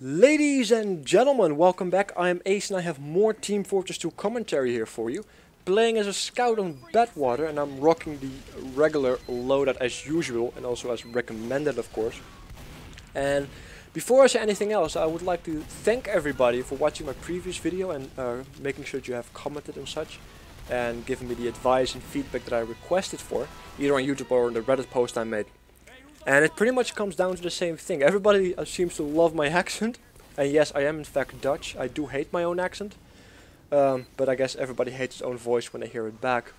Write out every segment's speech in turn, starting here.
Ladies and gentlemen, welcome back. I am Ace and I have more Team Fortress 2 commentary here for you. Playing as a scout on Badwater, and I'm rocking the regular loadout as usual and also as recommended, of course. And before I say anything else, I would like to thank everybody for watching my previous video and making sure that you have commented and such, and giving me the advice and feedback that I requested for, either on YouTube or on the Reddit post I made. And it pretty much comes down to the same thing. Everybody seems to love my accent. And yes, I am in fact Dutch. I do hate my own accent. But I guess everybody hates his own voice when they hear it back.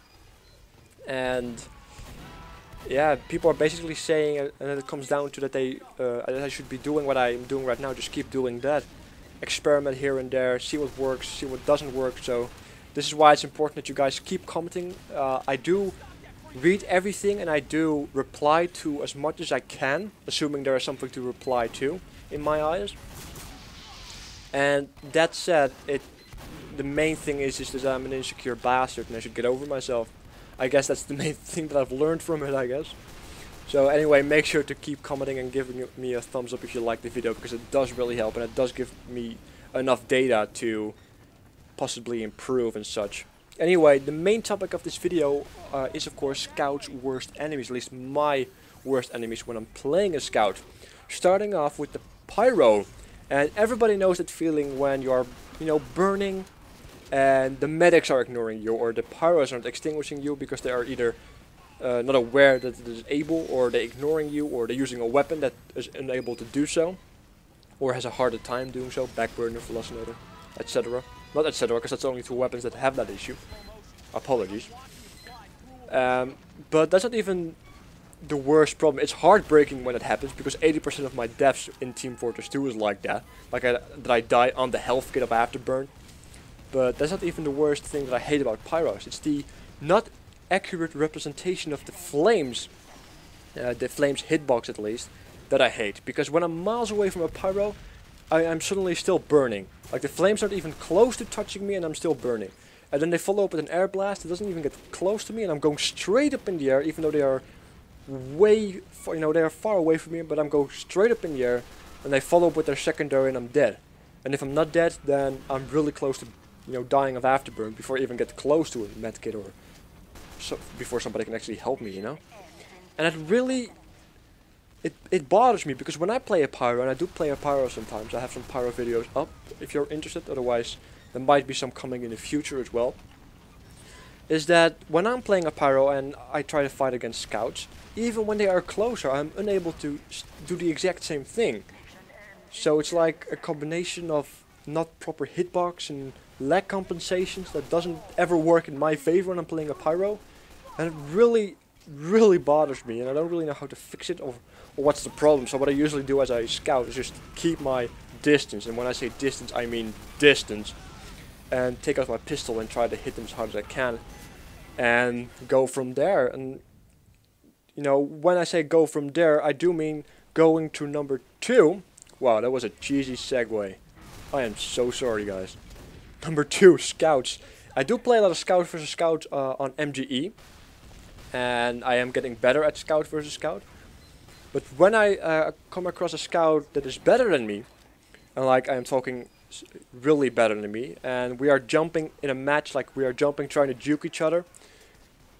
And yeah, people are basically saying, and it comes down to that I should be doing what I'm doing right now. Just keep doing that. Experiment here and there, see what works, see what doesn't work. So this is why it's important that you guys keep commenting. I do read everything and I do reply to as much as I can, assuming there is something to reply to in my eyes. And that said, the main thing is that I'm an insecure bastard and I should get over myself. I guess that's the main thing that I've learned from it, I guess. So anyway, make sure to keep commenting and giving me a thumbs up if you like the video, because it does really help and it does give me enough data to possibly improve and such. Anyway, the main topic of this video is of course Scout's worst enemies, at least my worst enemies when I'm playing a Scout. Starting off with the Pyro, and everybody knows that feeling when you are, burning and the medics are ignoring you, or the Pyros aren't extinguishing you because they are either not aware that it is able, or they're ignoring you, or they're using a weapon that is unable to do so, or has a harder time doing so, backburner, Velocinator, etc. Not etc, because that's only two weapons that have that issue. Apologies. But that's not even the worst problem. It's heartbreaking when it happens, because 80% of my deaths in Team Fortress 2 is like that. That I die on the health kit of Afterburn. But that's not even the worst thing that I hate about Pyros. It's the not accurate representation of the flames hitbox at least, that I hate. Because when I'm miles away from a Pyro, I'm suddenly still burning. Like the flames aren't even close to touching me and I'm still burning. And then they follow up with an air blast. It doesn't even get close to me and I'm going straight up in the air, even though they are way far, they are far away from me, but I'm going straight up in the air and they follow up with their secondary and I'm dead. And if I'm not dead, then I'm really close to, dying of Afterburn before I even get close to a medkit, or before somebody can actually help me, And it really It bothers me, because when I play a Pyro, and I do play a Pyro sometimes, I have some Pyro videos up if you're interested, otherwise there might be some coming in the future as well, is that when I'm playing a Pyro and I try to fight against Scouts, even when they are closer, I'm unable to do the exact same thing. So it's like a combination of not proper hitbox and lag compensations that doesn't ever work in my favor when I'm playing a Pyro, and it really bothers me, and I don't really know how to fix it or what's the problem. So what I usually do as a Scout is just keep my distance, and when I say distance I mean distance, and take out my pistol and try to hit them as hard as I can and go from there. And when I say go from there, I do mean going to number 2. Wow, that was a cheesy segue. I am so sorry, guys. Number 2, Scouts. I do play a lot of Scout versus Scout on MGE, and I am getting better at Scout versus Scout. But when I come across a Scout that is better than me, and like I am talking really better than me, and we are jumping in a match, like we are jumping trying to juke each other,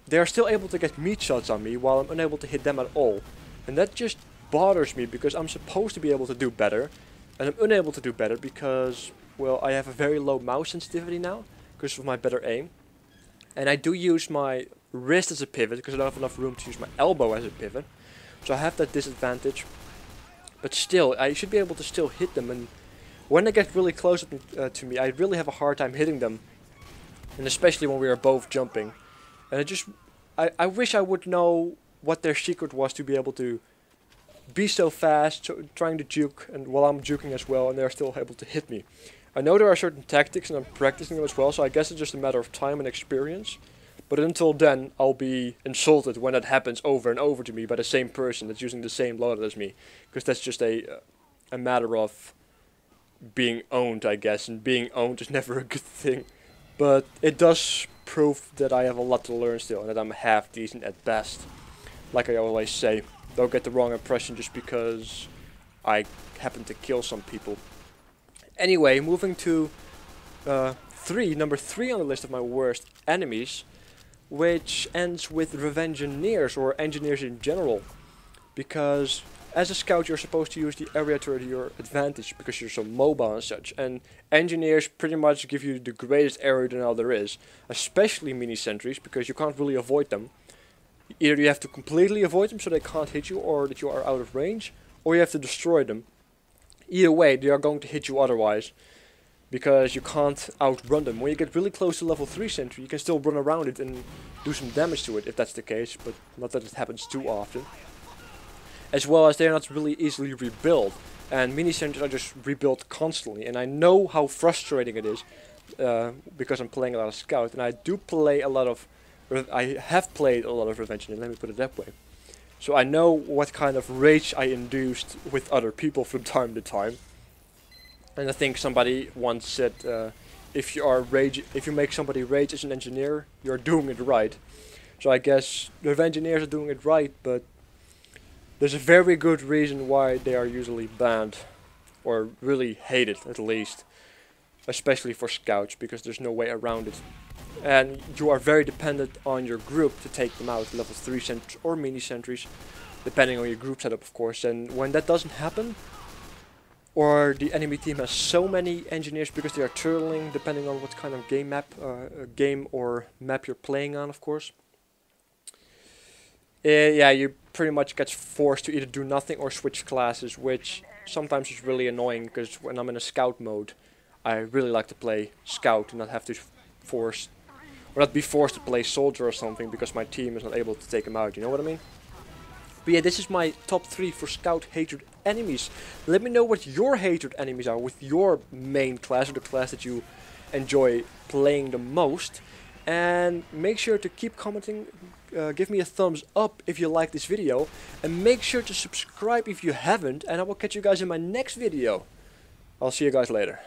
they are still able to get meat shots on me while I'm unable to hit them at all. And that just bothers me, because I'm supposed to be able to do better, and I'm unable to do better because, well, I have a very low mouse sensitivity now because of my better aim. And I do use my wrist as a pivot because I don't have enough room to use my elbow as a pivot. So I have that disadvantage. But still, I should be able to still hit them. And when they get really close to me, I really have a hard time hitting them. And especially when we are both jumping. And I wish I would know what their secret was to be able to be so fast, trying to juke, and while I'm juking as well, and they're still able to hit me. I know there are certain tactics and I'm practicing them as well, so I guess it's just a matter of time and experience. But until then, I'll be insulted when that happens over and over to me by the same person that's using the same loadout as me. Because that's just a matter of being owned, I guess, and being owned is never a good thing. But it does prove that I have a lot to learn still, and that I'm half decent at best. Like I always say, don't get the wrong impression just because I happen to kill some people. Anyway, moving to number 3 on the list of my worst enemies, which ends with Revengineers, or engineers in general. Because as a scout you're supposed to use the area to your advantage because you're so mobile and such, and engineers pretty much give you the greatest aerodynamic there is, especially mini sentries, because you can't really avoid them. Either you have to completely avoid them so they can't hit you, or that you are out of range, or you have to destroy them. Either way, they are going to hit you otherwise, because you can't outrun them. When you get really close to level 3 sentry, you can still run around it and do some damage to it if that's the case, but not that it happens too often. As well as they're not really easily rebuilt, and mini sentries are just rebuilt constantly, and I know how frustrating it is because I'm playing a lot of Scout, and I have played a lot of Revenge, let me put it that way. So I know what kind of rage I induced with other people from time to time. And I think somebody once said, if you make somebody rage as an engineer, you're doing it right. So I guess the Revengineers are doing it right, but there's a very good reason why they are usually banned, or really hated at least, especially for scouts, because there's no way around it. And you are very dependent on your group to take them out, level 3 sentries or mini sentries, depending on your group setup of course. And when that doesn't happen, or the enemy team has so many engineers because they are turtling, depending on what kind of game or map you're playing on of course. Yeah, you pretty much get forced to either do nothing or switch classes, which sometimes is really annoying, because when I'm in a scout mode, I really like to play scout and not have to be forced to play soldier or something because my team is not able to take him out, you know what I mean? But yeah, this is my top 3 for scout hated enemies. Let me know what your hated enemies are with your main class, or the class that you enjoy playing the most. And make sure to keep commenting, give me a thumbs up if you like this video, and make sure to subscribe if you haven't, and I will catch you guys in my next video. I'll see you guys later.